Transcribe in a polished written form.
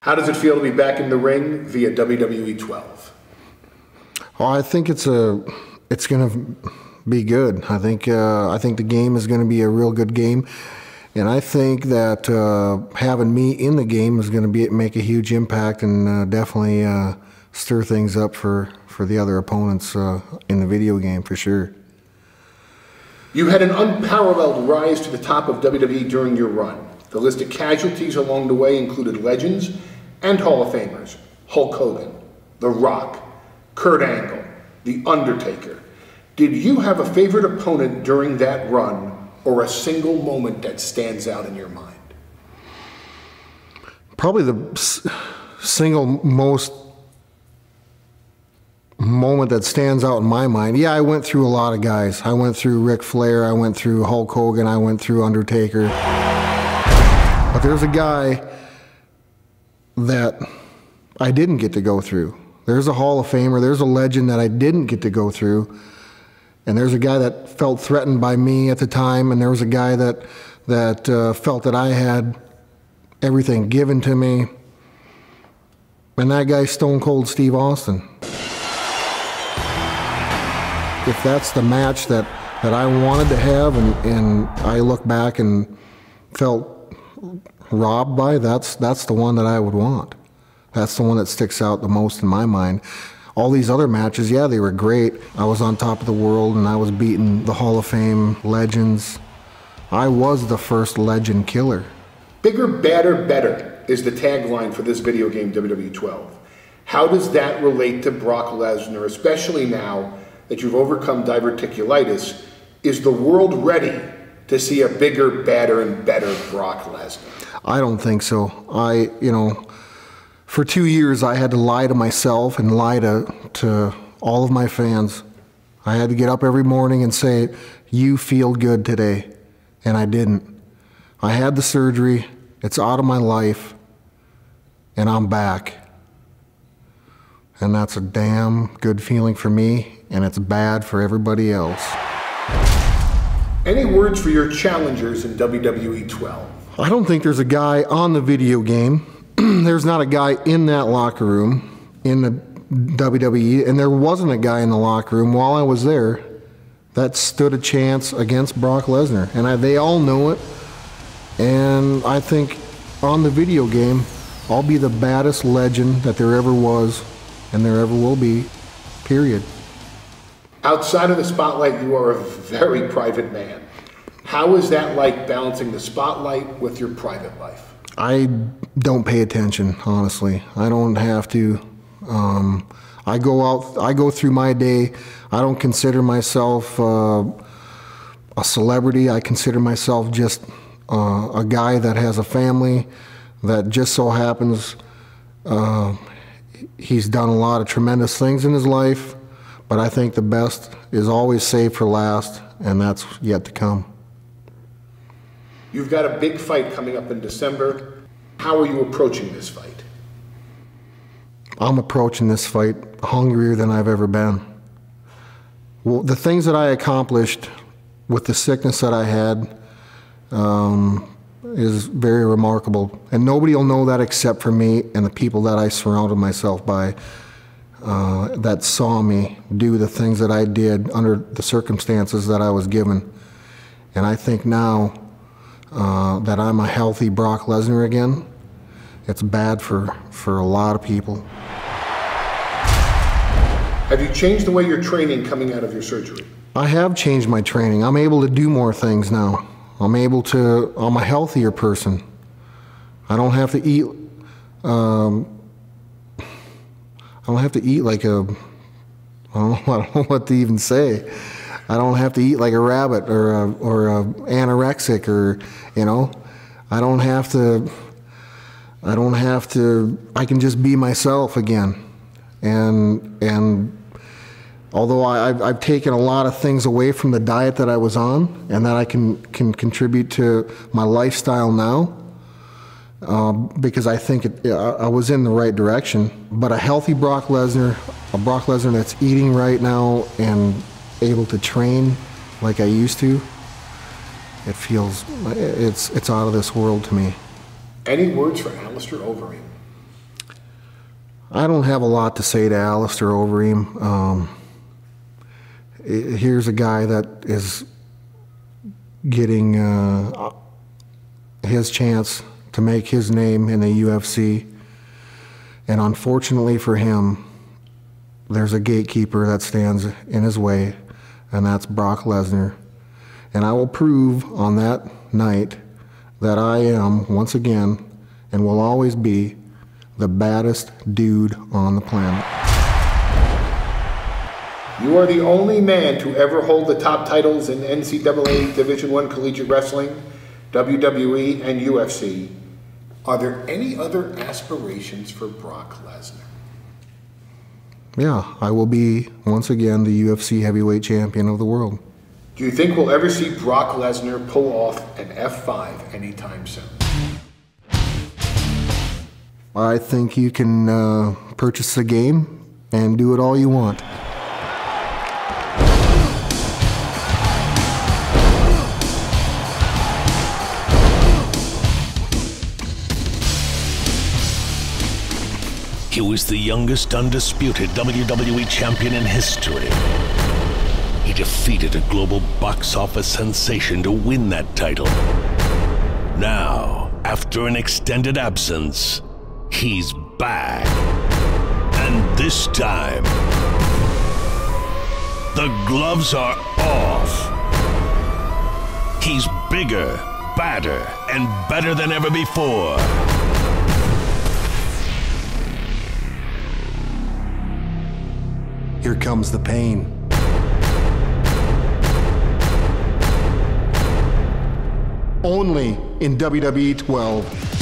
How does it feel to be back in the ring via WWE 12? Oh, I think it's going to be good. I think the game is going to be a real good game, and I think that having me in the game is going to make a huge impact and definitely stir things up for the other opponents in the video game for sure. You had an unparalleled rise to the top of WWE during your run. The list of casualties along the way included legends and Hall of Famers: Hulk Hogan, The Rock, Kurt Angle, The Undertaker. Did you have a favorite opponent during that run, or a single moment that stands out in your mind? Probably the single most moment that stands out in my mind. Yeah, I went through a lot of guys. I went through Ric Flair, I went through Hulk Hogan, I went through Undertaker. But there's a guy that I didn't get to go through. There's a Hall of Famer, there's a legend that I didn't get to go through. And there's a guy that felt threatened by me at the time, and there was a guy that felt that I had everything given to me. And that guy's Stone Cold Steve Austin. If that's the match that I wanted to have and I look back and felt robbed by, that's the one that I would want. That's the one that sticks out the most in my mind. All these other matches, yeah, they were great. I was on top of the world and I was beating the Hall of Fame legends. I was the first legend killer. Bigger, badder, better is the tagline for this video game, WWE 12. How does that relate to Brock Lesnar, especially now that you've overcome diverticulitis? Is the world ready to see a bigger, badder, and better Brock Lesnar? I don't think so. For 2 years I had to lie to myself and lie to all of my fans. I had to get up every morning and say, you feel good today. And I didn't. I had the surgery, it's out of my life, and I'm back. And that's a damn good feeling for me, and it's bad for everybody else. Any words for your challengers in WWE 12? I don't think there's a guy on the video game. There's not a guy in that locker room in the WWE, and there wasn't a guy in the locker room while I was there that stood a chance against Brock Lesnar. And they all know it. And I think on the video game, I'll be the baddest legend that there ever was and there ever will be, period. Outside of the spotlight, you are a very private man. How is that like, balancing the spotlight with your private life? I don't pay attention, honestly. I don't have to. I go through my day. I don't consider myself a celebrity. I consider myself just a guy that has a family that just so happens he's done a lot of tremendous things in his life, but I think the best is always saved for last, and that's yet to come. You've got a big fight coming up in December. How are you approaching this fight? I'm approaching this fight hungrier than I've ever been. Well, the things that I accomplished with the sickness that I had is very remarkable. And nobody will know that except for me and the people that I surrounded myself by that saw me do the things that I did under the circumstances that I was given. And I think now that I'm a healthy Brock Lesnar again, it's bad for a lot of people. Have you changed the way you're training coming out of your surgery? I have changed my training. I'm able to do more things now. I'm a healthier person. I don't have to eat, I don't have to eat like a, I don't know what to even say. I don't have to eat like a rabbit or a anorexic, or, you know, I can just be myself again. And although I've taken a lot of things away from the diet that I was on and that I can contribute to my lifestyle now, because I think I was in the right direction. But a healthy Brock Lesnar, a Brock Lesnar that's eating right now and able to train like I used to, it's out of this world to me. Any words for Alistair Overeem? I don't have a lot to say to Alistair Overeem. Here's a guy that is getting his chance to make his name in the UFC. And unfortunately for him, there's a gatekeeper that stands in his way, and that's Brock Lesnar. And I will prove on that night that I am, once again, and will always be, the baddest dude on the planet. You are the only man to ever hold the top titles in NCAA Division I Collegiate Wrestling, WWE, and UFC. Are there any other aspirations for Brock Lesnar? Yeah, I will be, once again, the UFC heavyweight champion of the world. Do you think we'll ever see Brock Lesnar pull off an F5 anytime soon? I think you can purchase the game and do it all you want. He was the youngest undisputed WWE champion in history. He defeated a global box office sensation to win that title. Now, after an extended absence, he's back. And this time, the gloves are off. He's bigger, badder, and better than ever before. Here comes the pain. Only in WWE 12.